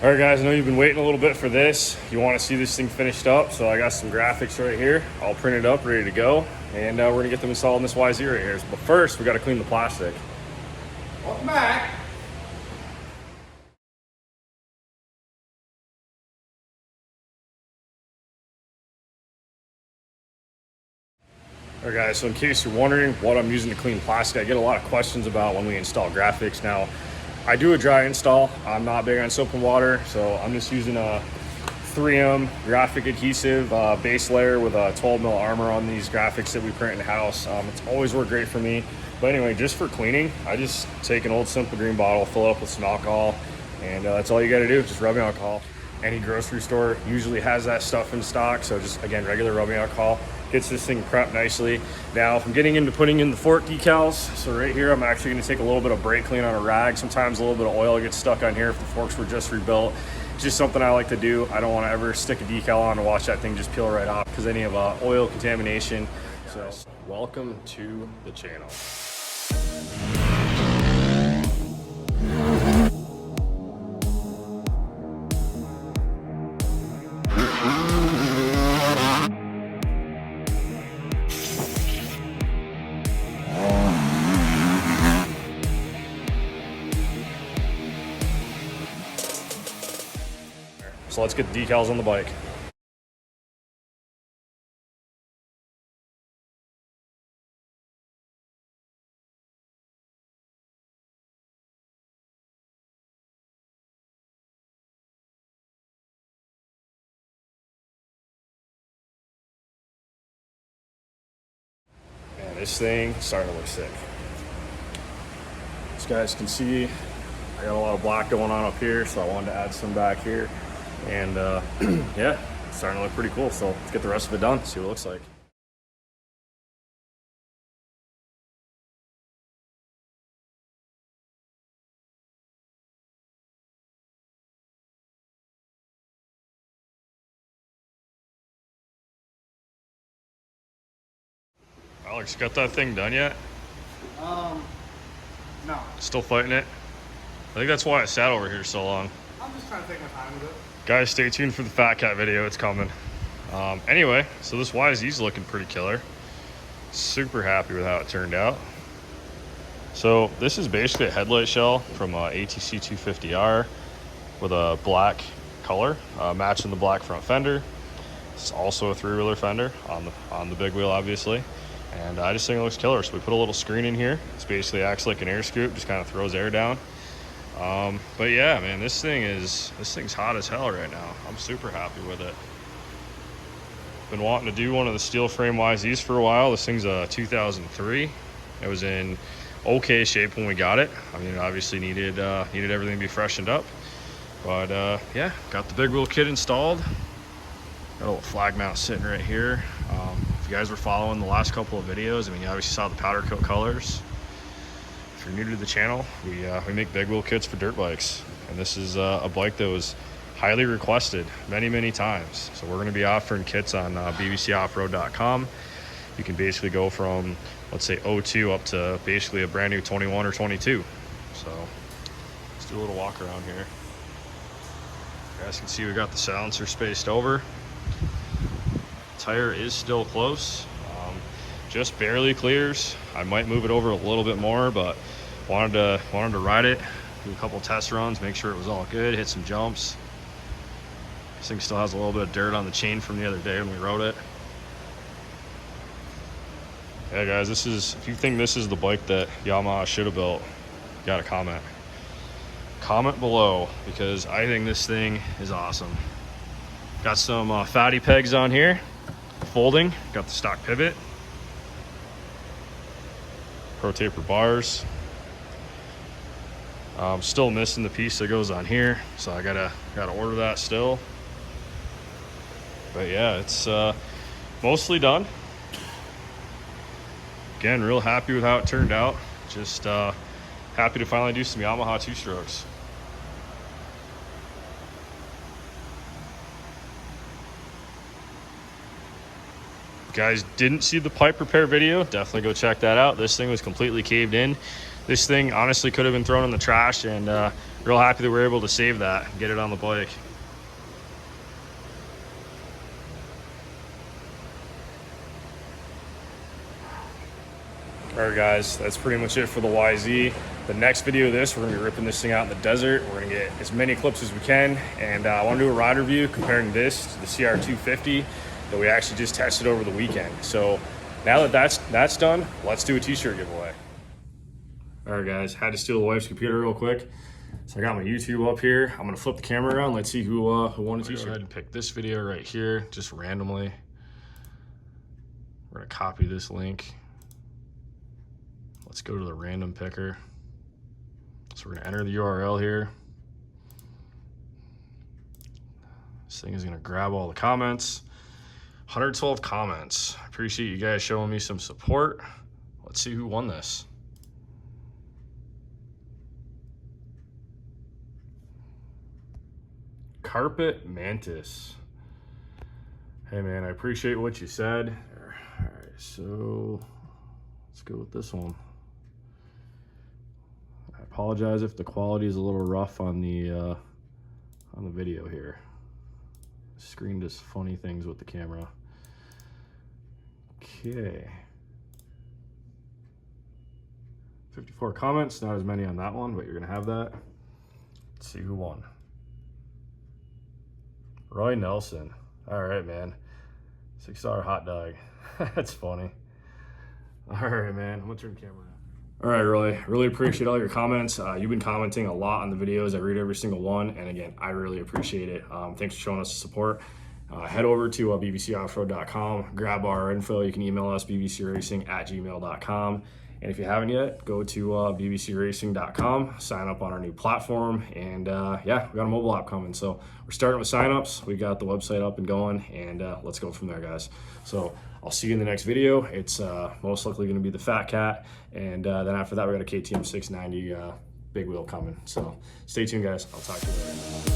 All right, guys, I know you've been waiting a little bit for this. You want to see this thing finished up, so I got some graphics right here, all printed up, ready to go, and we're gonna get them installed in this YZ right here. But first, we got to clean the plastic. Welcome back. All right, guys, so in case you're wondering what I'm using to clean plastic, I get a lot of questions about when we install graphics. Now, I do a dry install. I'm not big on soap and water, so I'm just using a 3M graphic adhesive base layer with a 12 mil armor on these graphics that we print in-house. It's always worked great for me. But anyway, just for cleaning, I just take an old Simple Green bottle, fill it up with some alcohol, and that's all you gotta do, just rubbing alcohol. Any grocery store usually has that stuff in stock, so just, again, regular rubbing alcohol. Gets this thing prepped nicely. Now, if I'm getting into putting in the fork decals, so right here, I'm actually gonna take a little bit of brake clean on a rag. Sometimes a little bit of oil gets stuck on here if the forks were just rebuilt. It's just something I like to do. I don't wanna ever stick a decal on and watch that thing just peel right off because any of oil contamination. So, welcome to the channel. So let's get the decals on the bike. Man, this thing is starting to look sick. As you guys can see, I got a lot of black going on up here, so I wanted to add some back here. And yeah, it's starting to look pretty cool. So let's get the rest of it done, see what it looks like. Alex, you got that thing done yet? No. Still fighting it? I think that's why I sat over here so long. I'm just trying to take my time with it. Guys, stay tuned for the Fat Cat video. It's coming. Anyway, so this YZ's looking pretty killer. Super happy with how it turned out. So this is basically a headlight shell from ATC 250R with a black color, matching the black front fender. It's also a three-wheeler fender on the big wheel, obviously. And I just think it looks killer. So we put a little screen in here. It's basically acts like an air scoop, just kind of throws air down. But yeah, man, this thing's hot as hell right now. I'm super happy with it. Been wanting to do one of the steel frame YZs for a while. This thing's a 2003. It was in okay shape when we got it. I mean, it obviously needed everything to be freshened up. But yeah, got the big wheel kit installed. Got a little flag mount sitting right here. If you guys were following the last couple of videos, I mean, you obviously saw the powder coat colors. If you're new to the channel, we make big wheel kits for dirt bikes, and this is a bike that was highly requested many times. So we're going to be offering kits on bbcoffroad.com. You can basically go from, let's say, 02 up to basically a brand new 21 or 22. So let's do a little walk around here. You guys can see we got the silencer spaced over. Tire is still close, just barely clears. I might move it over a little bit more, but wanted to ride it, do a couple test runs, make sure it was all good, hit some jumps. This thing still has a little bit of dirt on the chain from the other day when we rode it. Yeah, guys, if you think this is the bike that Yamaha should have built, you got to comment below, because I think this thing is awesome. Got some fatty pegs on here, folding, got the stock pivot, pro taper bars. I'm still missing the piece that goes on here, so I gotta order that still. But yeah, it's mostly done. Again, real happy with how it turned out. Just happy to finally do some Yamaha two-strokes. Guys didn't see the pipe repair video, definitely go check that out. This thing was completely caved in. This thing honestly could have been thrown in the trash, and real happy that we were able to save that and get it on the bike. All right, guys, that's pretty much it for the YZ. The next video of this, we're gonna be ripping this thing out in the desert. We're gonna get as many clips as we can. And I wanna do a ride review comparing this to the CR250 that we actually just tested over the weekend. So now that that's done, let's do a t-shirt giveaway. All right, guys, had to steal the wife's computer real quick. So I got my YouTube up here. I'm gonna flip the camera around. Let's see who won a t-shirt. Go ahead and pick this video right here, just randomly. We're gonna copy this link. Let's go to the random picker. So we're gonna enter the URL here. This thing is gonna grab all the comments. 112 comments. I appreciate you guys showing me some support. Let's see who won this. Carpet Mantis. Hey man, I appreciate what you said. All right, so let's go with this one. I apologize if the quality is a little rough on the video here. The screen does funny things with the camera. Okay. 54 comments, not as many on that one, but you're gonna have that. Let's see who won. Roy Nelson. All right, man. $6 hot dog. That's funny. All right, man. I'm gonna turn the camera on. All right, Roy. Really appreciate all your comments. You've been commenting a lot on the videos. I read every single one, and again, I really appreciate it. Thanks for showing us the support. Head over to bbcoffroad.com, grab our info. You can email us bbcracing@gmail.com. And if you haven't yet, go to bbcracing.com, sign up on our new platform, and yeah, we got a mobile app coming. So we're starting with signups. We got the website up and going, and let's go from there, guys. So I'll see you in the next video. It's most likely going to be the Fat Cat, and then after that, we got a KTM 690 big wheel coming. So stay tuned, guys. I'll talk to you later.